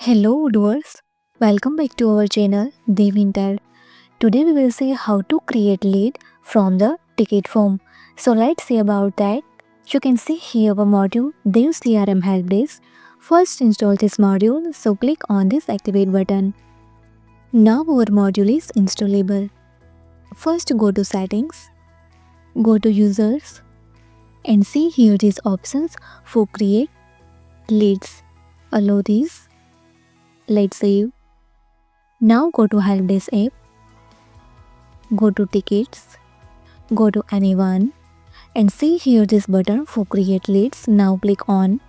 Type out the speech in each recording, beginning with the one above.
Hello viewers, welcome back to our channel Devintelle. Today we will see how to create lead from the ticket form. So let's see about that. You can see here our module Dev CRM Helpdesk. First install this module, so click on this activate button. Now our module is installable. First go to settings, go to users and see here these options for create leads. Allow these. Let's save. Now go to Helpdesk app, go to tickets, go to anyone and see here this button for create leads. Now click on.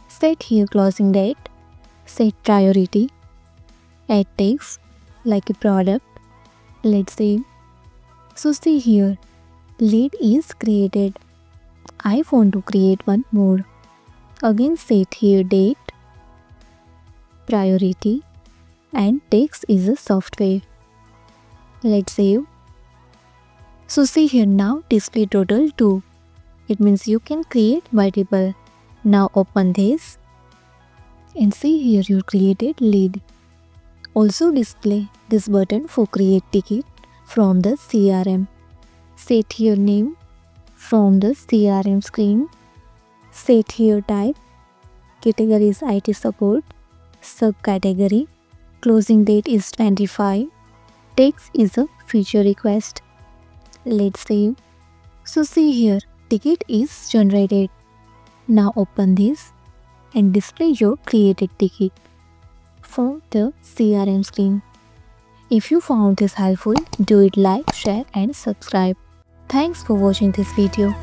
Set here closing date, set priority, add text like a product. Let's save. So see here, lead is created. I want to create one more. Again set here date, priority and text is a software. Let's save. So see here now display total 2. It means you can create multiple. Now open this and see here you created lead. Also display this button for create ticket from the CRM. Set here name from the CRM screen. Set here type. Category is IT support. Subcategory. Closing date is 25. Text is a feature request. Let's save. So see here, ticket is generated. Now open this and display your created ticket from the CRM screen. If you found this helpful, do it like, share and subscribe. Thanks for watching this video.